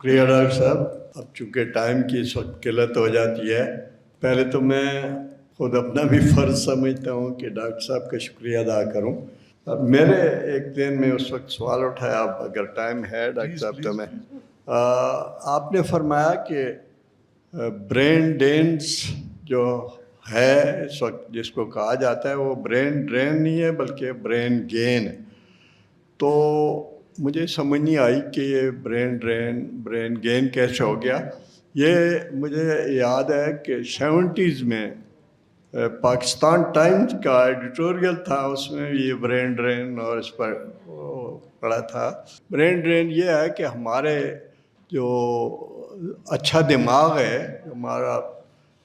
شکریہ ڈاکٹر صاحب. اب چونکہ ٹائم کی اس وقت قلت ہو جاتی ہے، پہلے تو میں خود اپنا بھی فرض سمجھتا ہوں کہ ڈاکٹر صاحب کا شکریہ ادا کروں. اب میرے ایک ذہن میں اس وقت سوال اٹھایا، اب اگر ٹائم ہے ڈاکٹر صاحب تو میں آپ نے فرمایا کہ برین ڈینس جو ہے اس وقت جس کو کہا جاتا ہے وہ برین ڈرین نہیں ہے بلکہ برین گین. تو مجھے سمجھ نہیں آئی کہ یہ برین گین کیسے ہو گیا. یہ مجھے یاد ہے کہ 70s میں پاکستان ٹائمز کا ایڈیٹوریل تھا، اس میں یہ برین ڈرین اور اس پر پڑھا تھا. برین ڈرین یہ ہے کہ ہمارے جو اچھا دماغ ہے، ہمارا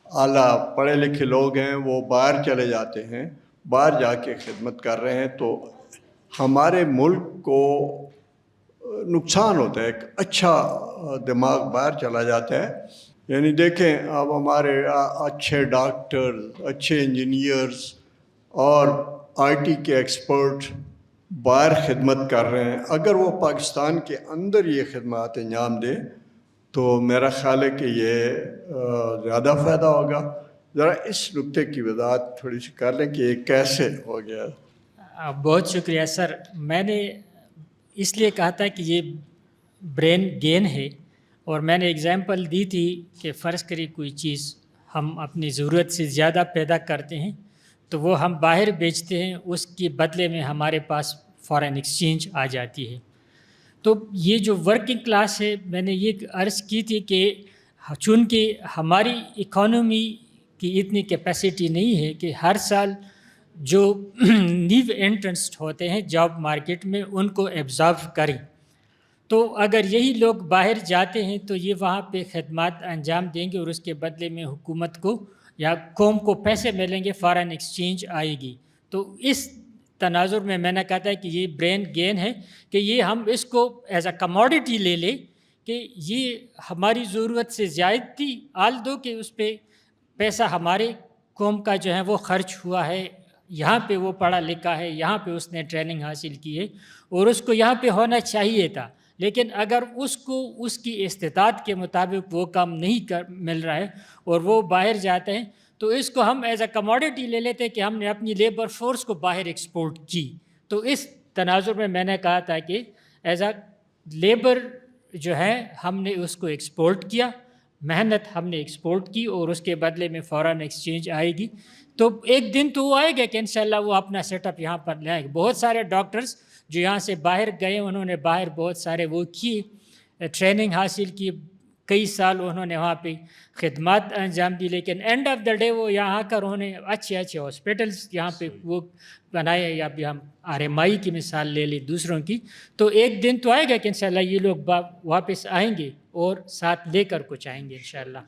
اعلیٰ پڑھے لکھے لوگ ہیں، وہ باہر چلے جاتے ہیں، باہر جا کے خدمت کر رہے ہیں، تو ہمارے ملک کو نقصان ہوتا ہے. ایک اچھا دماغ باہر چلا جاتا ہے. یعنی دیکھیں اب ہمارے اچھے ڈاکٹر، اچھے انجینئرز اور آئی ٹی کے ایکسپرٹ باہر خدمت کر رہے ہیں، اگر وہ پاکستان کے اندر یہ خدمات انجام دیں تو میرا خیال ہے کہ یہ زیادہ فائدہ ہوگا. ذرا اس نکتے کی وضاحت تھوڑی سی کر لیں کہ یہ کیسے ہو گیا. بہت شکریہ سر. میں نے اس لیے کہا تھا کہ یہ برین گین ہے، اور میں نے اگزامپل دی تھی کہ فرض کریے کوئی چیز ہم اپنی ضرورت سے زیادہ پیدا کرتے ہیں تو وہ ہم باہر بیچتے ہیں، اس کے بدلے میں ہمارے پاس فارن ایکسچینج آ جاتی ہے. تو یہ جو ورکنگ کلاس ہے، میں نے یہ عرض کی تھی کہ چونکہ ہماری اکانومی کی اتنی کیپیسٹی نہیں ہے کہ ہر سال جو نیو انٹرنس ہوتے ہیں جاب مارکیٹ میں ان کو ایبزارو کریں. تو اگر یہی لوگ باہر جاتے ہیں تو یہ وہاں پہ خدمات انجام دیں گے اور اس کے بدلے میں حکومت کو یا قوم کو پیسے ملیں گے، فارن ایکسچینج آئے گی. تو اس تناظر میں نے کہا تھا کہ یہ برین گین ہے کہ یہ ہم اس کو ایز اے کموڈٹی لے لیں کہ یہ ہماری ضرورت سے زائد تھی، آلدو کہ اس پہ پیسہ ہمارے قوم کا جو ہے وہ خرچ ہوا ہے، یہاں پہ وہ پڑھا لکھا ہے، یہاں پہ اس نے ٹریننگ حاصل کی ہے اور اس کو یہاں پہ ہونا چاہیے تھا. لیکن اگر اس کو اس کی استطاعت کے مطابق وہ کام نہیں مل رہا ہے اور وہ باہر جاتے ہیں تو اس کو ہم ایز اے کموڈٹی لے لیتے ہیں کہ ہم نے اپنی لیبر فورس کو باہر ایکسپورٹ کی. تو اس تناظر میں نے کہا تھا کہ ایز اے لیبر جو ہے ہم نے اس کو ایکسپورٹ کیا، محنت ہم نے ایکسپورٹ کی اور اس کے بدلے میں فارن ایکسچینج آئے گی. تو ایک دن تو وہ آئے گا کہ انشاءاللہ وہ اپنا سیٹ اپ یہاں پر لے آئے گا. بہت سارے ڈاکٹرز جو یہاں سے باہر گئے، انہوں نے باہر بہت سارے وہ کی ٹریننگ حاصل کی، کئی سال انہوں نے وہاں پہ خدمات انجام دی، لیکن اینڈ آف دا ڈے وہ یہاں آ کر انہوں نے اچھے ہاسپٹلس یہاں پہ وہ بنائے. یا بھی ہم آر ایم آئی کی مثال لے لیں دوسروں کی. تو ایک دن تو آئے گا کہ انشاءاللہ یہ لوگ واپس آئیں گے اور ساتھ لے کر کچھ آئیں گے انشاءاللہ.